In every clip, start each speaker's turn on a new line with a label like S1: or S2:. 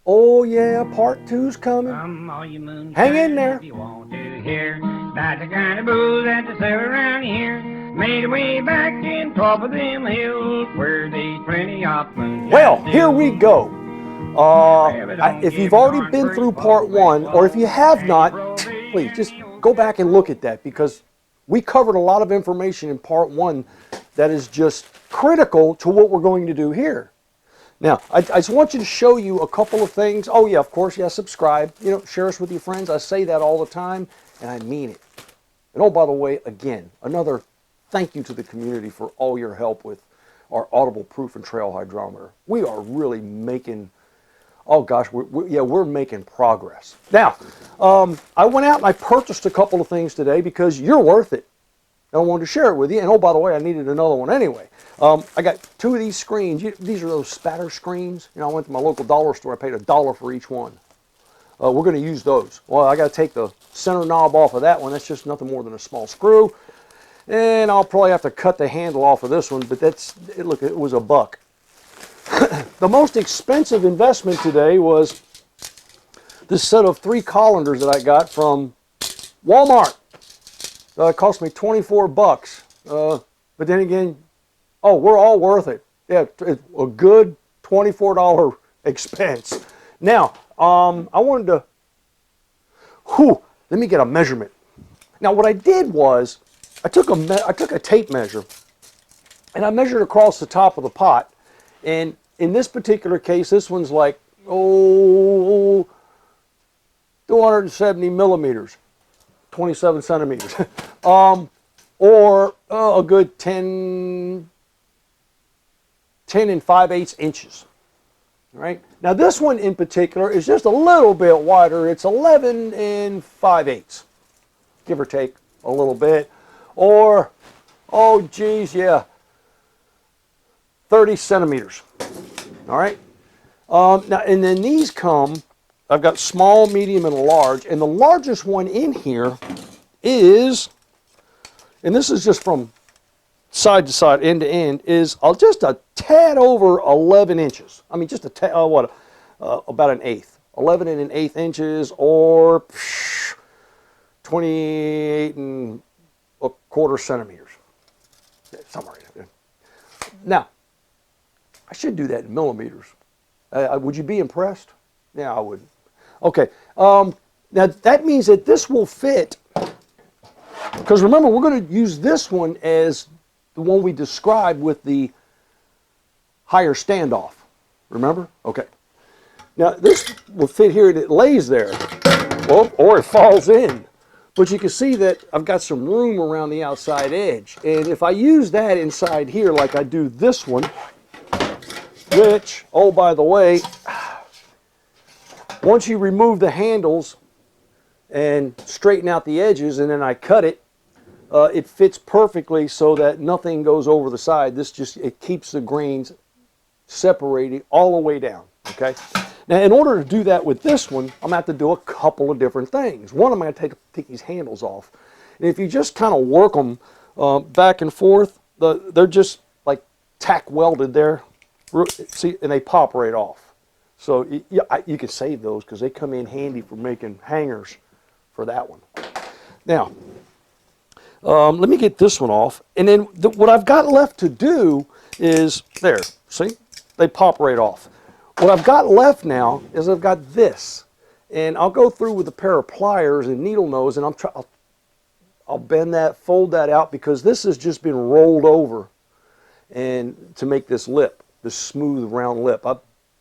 S1: Oh yeah, part two's coming.
S2: All you
S1: Hang in
S2: moonshiners,
S1: there.
S2: if you want to hear about the kind of booze that they sell around here, made a way back in top of them hills where there's plenty of moonshine.
S1: Well, here we go. If you've already
S2: darn
S1: been through part one, or if you have not, please just go back and look at that, because we covered a lot of information in part one that is just critical to what we're going to do here. Now, I just want you to show you a couple of things. Oh yeah, of course, yeah, subscribe. You know, share us with your friends. I say that all the time, and I mean it. And oh, by the way, again, another thank you to the community for all your help with our audible proof and trail hydrometer. We are really making, oh gosh, we're making progress. Now, I went out and I purchased a couple of things today because you're worth it. I wanted to share it with you. And oh, by the way, I needed another one anyway. I got two of these screens. These are those spatter screens. You know, I went to my local dollar store. I paid $1 for each one. We're going to use those. Well, I got to take the center knob off of that one. That's just nothing more than a small screw. And I'll probably have to cut the handle off of this one, but look, it was $1. The most expensive investment today was this set of 3 colanders that I got from Walmart. It cost me 24 bucks. But then again, oh, we're all worth it. Yeah, it's a good $24 expense. Now, I wanted to, let me get a measurement. Now, what I did was, I took a tape measure, and I measured across the top of the pot. And in this particular case, this one's like, 270 millimeters. 27 centimeters, or a good 10 and 5/8 inches. All right. Now this one in particular is just a little bit wider. It's 11 and 5/8, give or take a little bit, or oh geez, yeah, 30 centimeters. All right. Now and then these come. I've got small, medium, and large, and the largest one in here is, and this is just from side to side, end to end, is just a tad over 11 inches. I mean, just a tad, about an eighth. 11 and an eighth inches, or 28 and a quarter centimeters. Somewhere in there. Now, I should do that in millimeters. Would you be impressed? Yeah, I would. Okay, now that means that this will fit, because remember, we're going to use this one as the one we described with the higher standoff. Remember? Okay. Now this will fit here, and it lays there, well, or it falls in. But you can see that I've got some room around the outside edge. And if I use that inside here like I do this one, which, oh, by the way, once you remove the handles and straighten out the edges, and then I cut it, it fits perfectly so that nothing goes over the side. It keeps the grains separated all the way down, okay? Now, in order to do that with this one, I'm going to have to do a couple of different things. One, I'm going to take these handles off. And if you just kind of work them back and forth, they're just like tack welded there. See, and they pop right off. So you can save those because they come in handy for making hangers for that one. Now, let me get this one off. And then what I've got left to do is, there, see? They pop right off. What I've got left now is I've got this. And I'll go through with a pair of pliers and needle nose, and I'll bend that, fold that out, because this has just been rolled over and to make this lip, this smooth round lip.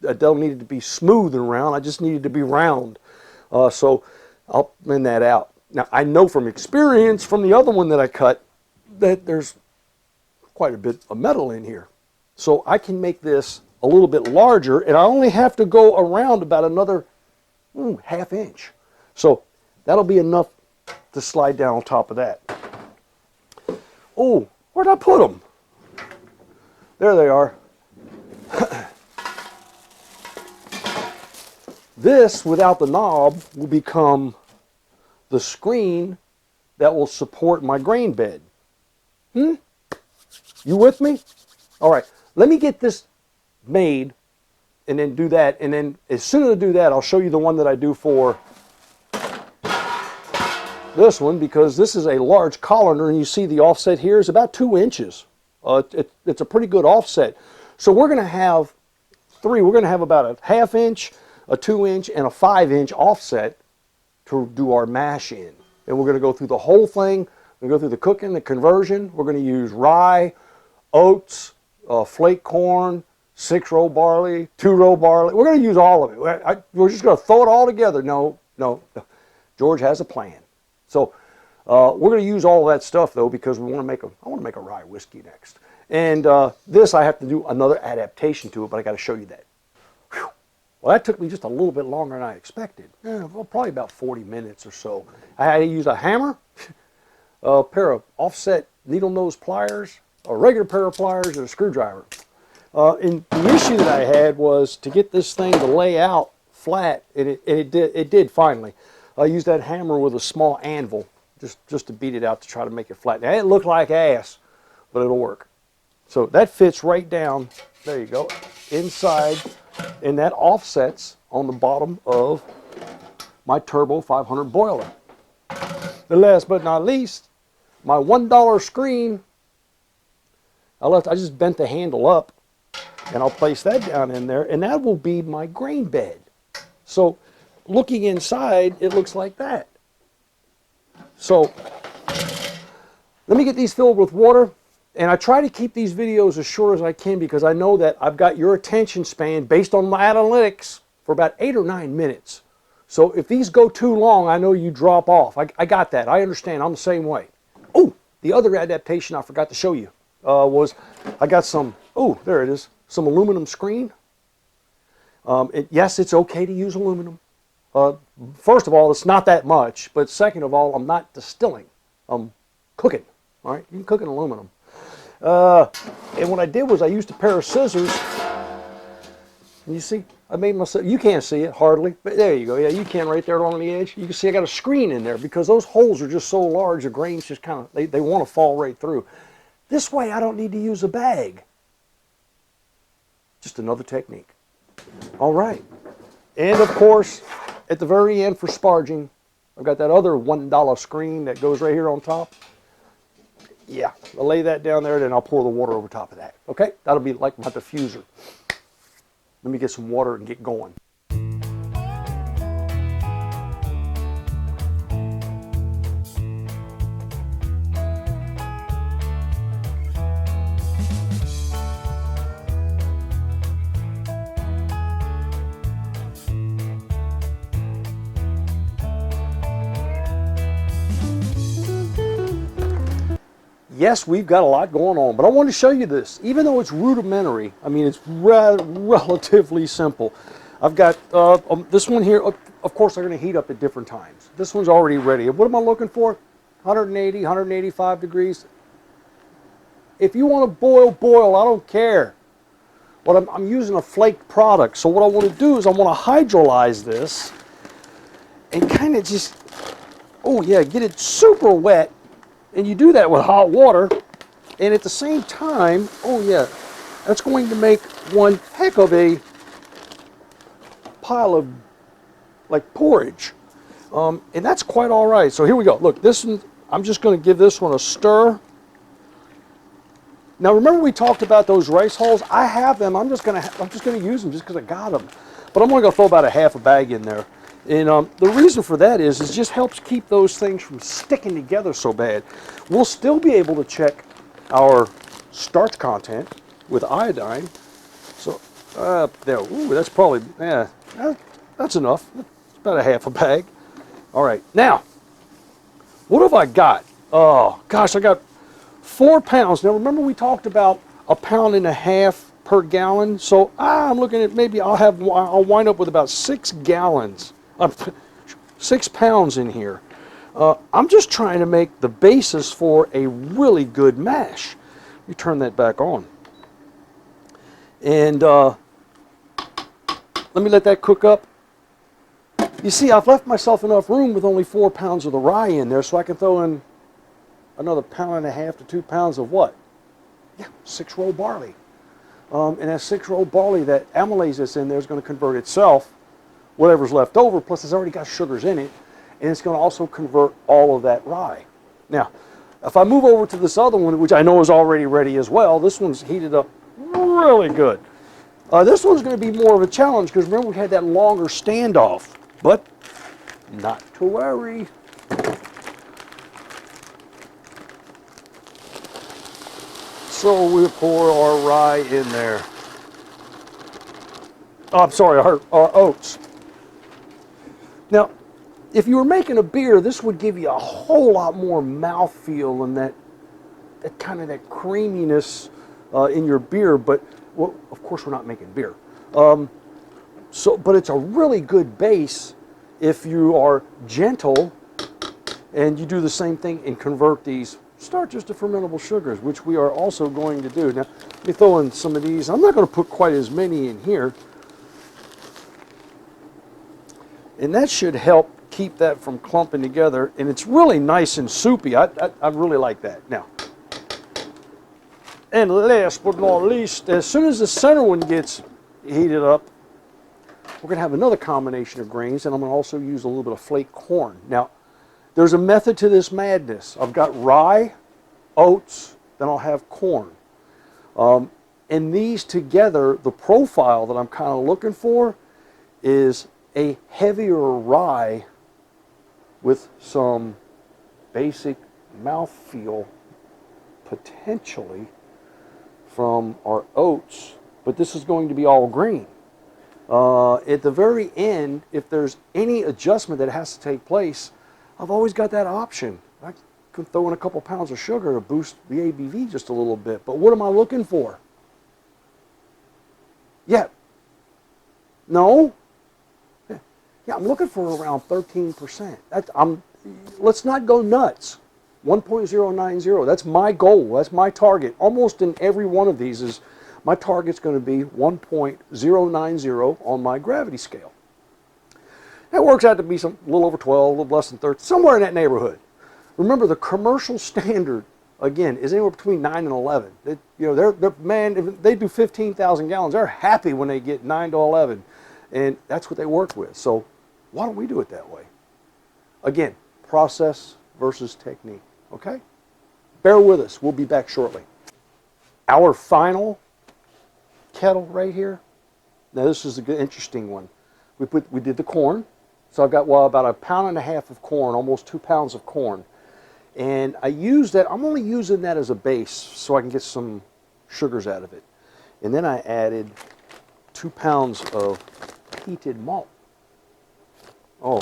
S1: I don't need it to be smooth and round. I just need it to be round. So I'll bend that out. Now, I know from experience from the other one that I cut that there's quite a bit of metal in here. So I can make this a little bit larger, and I only have to go around about another ½ inch. So that'll be enough to slide down on top of that. Oh, where'd I put them? There they are. This, without the knob, will become the screen that will support my grain bed. You with me? All right, let me get this made and then do that. And then as soon as I do that, I'll show you the one that I do for this one, because this is a large colander, and you see the offset here is about 2 inches. It's a pretty good offset. So we're going to have 3. We're going to have about a 1/2 inch, a 2 inch, and a 5 inch offset to do our mash in. And we're going to go through the whole thing. We're going to go through the cooking, the conversion. We're going to use rye, oats, flake corn, 6-row barley, 2-row barley. We're going to use all of it. We're just going to throw it all together. No. George has a plan. So we're going to use all of that stuff, though, because I want to make a rye whiskey next. And this, I have to do another adaptation to it, but I got to show you that. Whew. Well, that took me just a little bit longer than I expected. Well, probably about 40 minutes or so. I had to use a hammer, a pair of offset needle nose pliers, a regular pair of pliers, and a screwdriver. And the issue that I had was to get this thing to lay out flat, and it did finally. I used that hammer with a small anvil just to beat it out to try to make it flat. Now, it looked like ass, but it'll work. So that fits right down, there you go, inside, and that offsets on the bottom of my Turbo 500 boiler. The last but not least, my $1 screen, I just bent the handle up, and I'll place that down in there, and that will be my grain bed. So looking inside, it looks like that. So let me get these filled with water. And I try to keep these videos as short as I can, because I know that I've got your attention span based on my analytics for about 8 or 9 minutes. So if these go too long, I know you drop off. I got that. I understand. I'm the same way. Oh, the other adaptation I forgot to show you was I got some, oh, there it is, some aluminum screen. Yes, it's okay to use aluminum. First of all, it's not that much. But second of all, I'm not distilling. I'm cooking. All right, you can cook in aluminum. And what I did was I used a pair of scissors. And you see, I made myself, you can't see it hardly, but there you go. Yeah, you can right there along the edge. You can see I got a screen in there because those holes are just so large, the grains just kind of, they want to fall right through. This way I don't need to use a bag. Just another technique. All right. And of course, at the very end for sparging, I've got that other $1 screen that goes right here on top. Yeah, I'll lay that down there, then I'll pour the water over top of that. Okay, that'll be like my diffuser. Let me get some water and get going. Yes, we've got a lot going on, but I want to show you this. Even though it's rudimentary, I mean, it's relatively simple. I've got this one here. Of course, they're going to heat up at different times. This one's already ready. What am I looking for? 180, 185 degrees. If you want to boil, I don't care. But I'm using a flake product, so what I want to do is I want to hydrolyze this and kind of just, oh yeah, get it super wet. And you do that with hot water, and at the same time, oh yeah, that's going to make one heck of a pile of like porridge. And that's quite all right. So here we go. Look, this one, I'm just going to give this one a stir. Now remember we talked about those rice hulls? I have them. I'm just going to use them just because I got them. But I'm only going to throw about a half a bag in there. And the reason for that is it just helps keep those things from sticking together so bad. We'll still be able to check our starch content with iodine. So there, ooh, that's probably, yeah, that's enough. It's about a half a bag. All right, now, what have I got? Oh gosh, I got 4 pounds. Now remember we talked about 1.5 pounds per gallon. So I'm looking at maybe I'll wind up with about 6 gallons. 6 pounds in here. I'm just trying to make the basis for a really good mash. Let me turn that back on. And let me let that cook up. You see, I've left myself enough room with only 4 pounds of the rye in there, so I can throw in another 1.5 to 2 pounds of what? Yeah, 6-row barley. And that 6-year-old barley, that amylase that's in there is going to convert itself, whatever's left over, plus it's already got sugars in it, and it's going to also convert all of that rye. Now, if I move over to this other one, which I know is already ready as well, this one's heated up really good. This one's going to be more of a challenge because remember we had that longer standoff, but not to worry. So we pour our rye in there. Oh, I'm sorry, our oats. Now, if you were making a beer, this would give you a whole lot more mouthfeel and that kind of that creaminess in your beer. But well, of course, we're not making beer. But it's a really good base if you are gentle and you do the same thing and convert these starches to fermentable sugars, which we are also going to do. Now, let me throw in some of these. I'm not going to put quite as many in here. And that should help keep that from clumping together. And it's really nice and soupy. I really like that. Now, and last but not least, as soon as the center one gets heated up, we're going to have another combination of grains, and I'm going to also use a little bit of flake corn. Now, there's a method to this madness. I've got rye, oats, then I'll have corn. And these together, the profile that I'm kind of looking for is a heavier rye with some basic mouthfeel potentially from our oats, but this is going to be all green. At the very end, if there's any adjustment that has to take place, I've always got that option. I can throw in a couple pounds of sugar to boost the ABV just a little bit. But what am I looking for? Yeah. No? Yeah, I'm looking for around 13%. Let's not go nuts. 1.090. That's my goal. That's my target. Almost in every one of these is my target's going to be 1.090 on my gravity scale. That works out to be a little over 12, a little less than 13, somewhere in that neighborhood. Remember, the commercial standard, again, is anywhere between 9 and 11. Man, if they do 15,000 gallons, they're happy when they get 9 to 11. And that's what they work with. So why don't we do it that way? Again, process versus technique, okay? Bear with us. We'll be back shortly. Our final kettle right here. Now, this is a good, interesting one. We did the corn. So I've got, about 1.5 pounds of corn, almost 2 pounds of corn. And I use that, I'm only using that as a base so I can get some sugars out of it. And then I added 2 pounds of peated malt. Oh,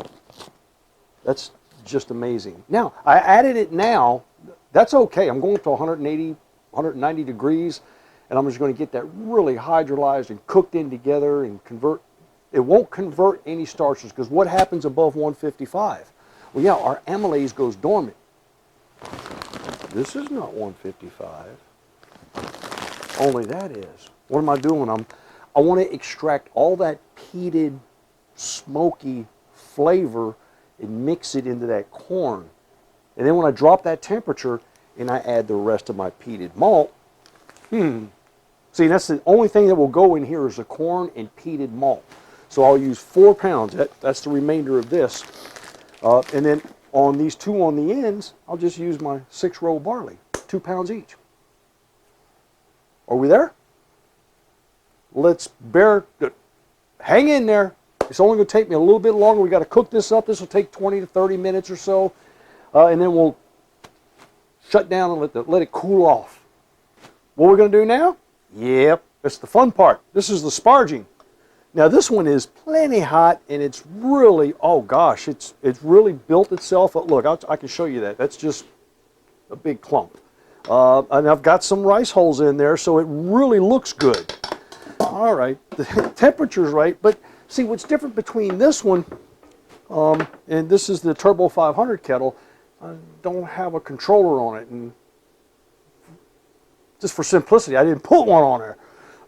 S1: that's just amazing. Now, I added it now. That's okay. I'm going to 180, 190 degrees, and I'm just going to get that really hydrolyzed and cooked in together and convert. It won't convert any starches because what happens above 155? Well, yeah, our amylase goes dormant. This is not 155. Only that is. What am I doing? I want to extract all that peated, smoky flavor and mix it into that corn. And then when I drop that temperature and I add the rest of my peated malt, see, that's the only thing that will go in here is the corn and peated malt. So I'll use 4 pounds. That's the remainder of this. And then on these two on the ends, I'll just use my 6-row barley, 2 pounds each. Are we there? Hang in there. It's only going to take me a little bit longer. We got to cook this up. This will take 20 to 30 minutes or so. And then we'll shut down and let it cool off. What we're going to do now? Yep, that's the fun part. This is the sparging. Now this one is plenty hot, and it's really, oh gosh, it's really built itself up. Look, I can show you that. That's just a big clump. And I've got some rice holes in there, so it really looks good. All right, the temperature's right, but see what's different between this one and this is the Turbo 500 kettle. I don't have a controller on it, and just for simplicity, I didn't put one on there.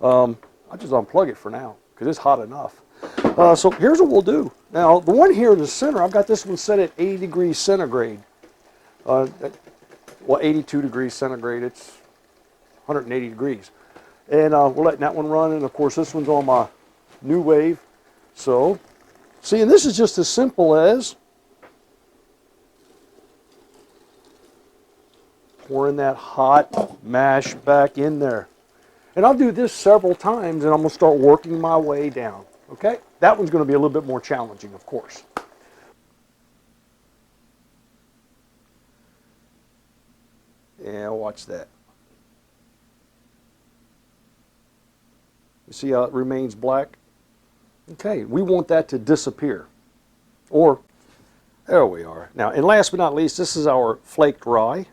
S1: I'll just unplug it for now because it's hot enough. So here's what we'll do. Now, the one here in the center, I've got this one set at 80 degrees centigrade. Well, 82 degrees centigrade, it's 180 degrees. And we're letting that one run. And of course, this one's on my new wave. So, see, and this is just as simple as pouring that hot mash back in there. And I'll do this several times, and I'm going to start working my way down. Okay? That one's going to be a little bit more challenging, of course. Yeah, watch that. You see how it remains black? Okay, we want that to disappear. Or, there we are. Now, and last but not least, this is our flaked rye.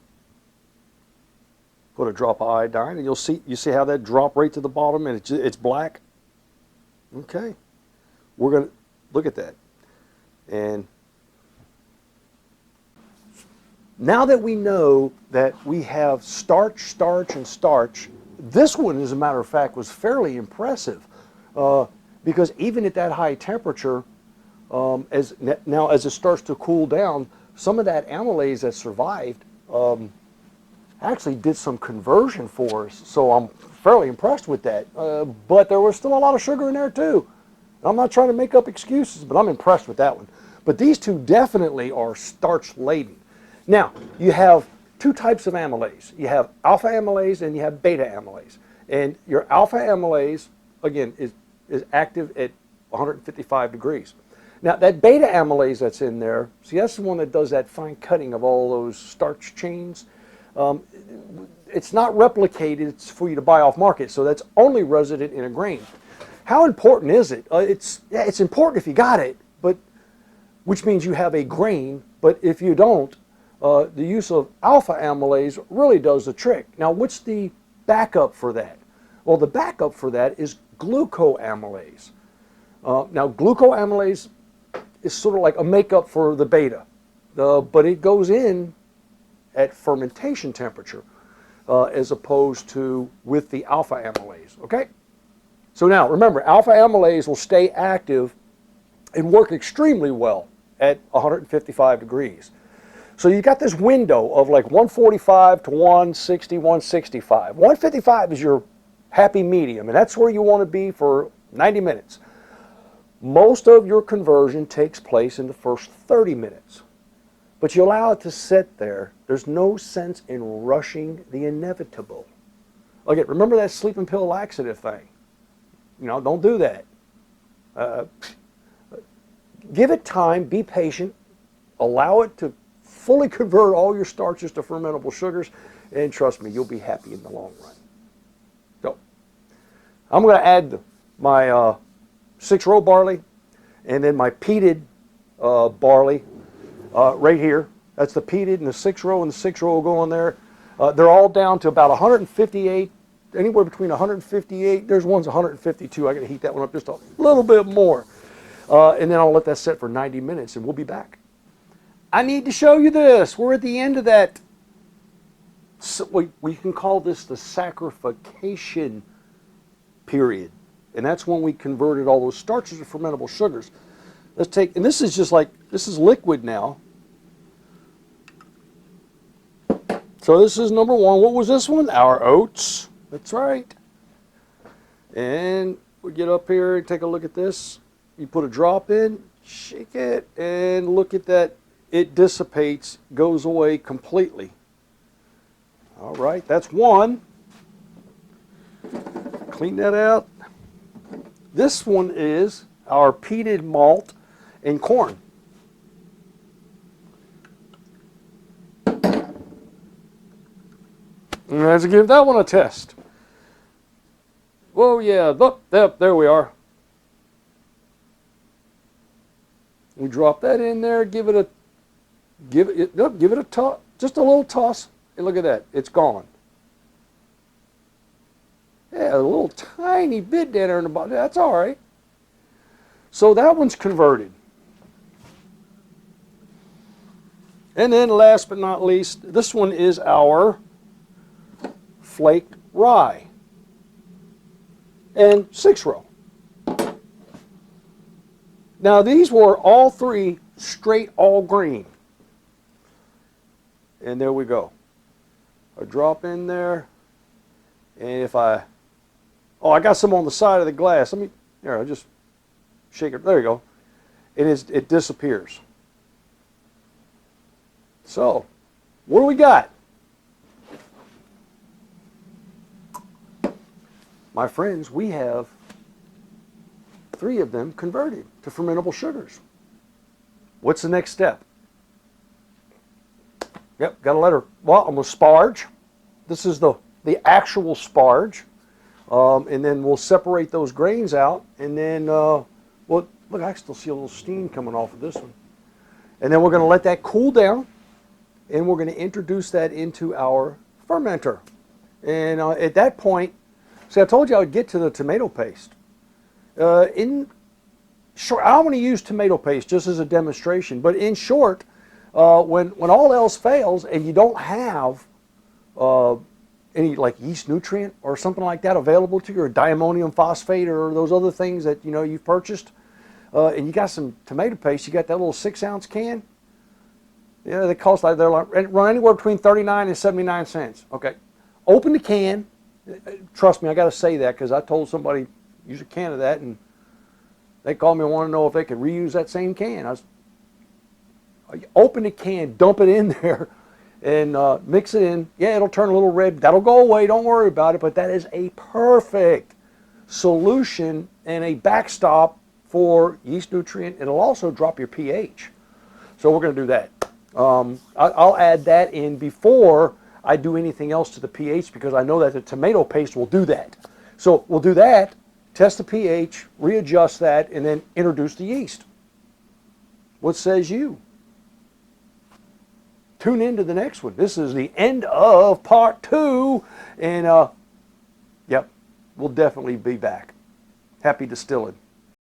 S1: Put a drop of iodine, and you see how that dropped right to the bottom, and it's black. Okay, we're gonna look at that, and now that we know that we have starch, starch, and starch, this one, as a matter of fact, was fairly impressive because even at that high temperature, as it starts to cool down, some of that amylase that survived actually did some conversion for us. So I'm fairly impressed with that. But there was still a lot of sugar in there too. I'm not trying to make up excuses, but I'm impressed with that one. But these two definitely are starch laden. Now, you have two types of amylase. You have alpha amylase and you have beta amylase. And your alpha amylase, again, is active at 155 degrees. Now, that beta amylase that's in there, see, that's the one that does that fine cutting of all those starch chains. It's not replicated for you to buy off market, so that's only resident in a grain. How important is it? It's important if you got it, but which means you have a grain, but if you don't, the use of alpha amylase really does the trick. Now, what's the backup for that? Well, the backup for that is glucoamylase. Now, glucoamylase is sort of like a makeup for the beta, but it goes in at fermentation temperature as opposed to with the alpha amylase, okay? So now, remember, alpha amylase will stay active and work extremely well at 155 degrees. So you got this window of like 145 to 160, 165. 155 is your happy medium, and that's where you want to be for 90 minutes. Most of your conversion takes place in the first 30 minutes. But you allow it to sit there. There's no sense in rushing the inevitable. Again, remember that sleeping pill laxative thing. You know, don't do that. Give it time, be patient, allow it to fully convert all your starches to fermentable sugars, and trust me, you'll be happy in the long run. So, I'm going to add my 6-row barley and then my peated barley right here. That's the peated and the 6-row, and the 6-row will go in there. They're all down to about 158, anywhere between 158. There's one's 152. I got to heat that one up just a little bit more. And then I'll let that set for 90 minutes, and we'll be back. I need to show you this. We're at the end of that. So we can call this the saccharification period. And that's when we converted all those starches to fermentable sugars. Let's take, and this is just like, this is liquid now. So this is number one. What was this one? Our oats. That's right. And we get up here and take a look at this. You put a drop in, shake it, and look at that. It dissipates, goes away completely. All right, that's one. Clean that out. This one is our peated malt and corn. Let's give that one a test. Whoa, yeah, look, there we are. We drop that in there, give it a toss, just a little toss, and look at that, it's gone. Yeah, a little tiny bit down there in the bottom, that's all right. So that one's converted. And then last but not least, this one is our flaked rye and 6-row. Now these were all three straight all grain. And there we go. A drop in there. And if I Oh, I got some on the side of the glass. Let me, here, I'll just shake it. There you go. It disappears. So, what do we got? My friends, we have 3 of them converted to fermentable sugars. What's the next step? Yep, got to let her, well, I'm going to sparge. This is the actual sparge. And then we'll separate those grains out. And then, well, look, I still see a little steam coming off of this one. And then we're going to let that cool down. And we're going to introduce that into our fermenter. And at that point, see, I told you I would get to the tomato paste. In short, I want to use tomato paste just as a demonstration. But in short, when all else fails and you don't have any like yeast nutrient or something like that available to you, or diammonium phosphate or those other things that you've purchased, and you got some tomato paste, you got that little 6-ounce can. Yeah, they cost like they run anywhere between 39 and 79 cents. Okay, open the can. Trust me, I got to say that because I told somebody use a can of that, and they called me and wanted to know if they could reuse that same can. Open the can, dump it in there, and mix it in. Yeah, it'll turn a little red. That'll go away. Don't worry about it. But that is a perfect solution and a backstop for yeast nutrient. It'll also drop your pH. So we're going to do that. I'll add that in before I do anything else to the pH because I know that the tomato paste will do that. So we'll do that, test the pH, readjust that, and then introduce the yeast. What says you? Tune in to the next one. This is the end of part 2, and yep, we'll definitely be back. Happy distilling.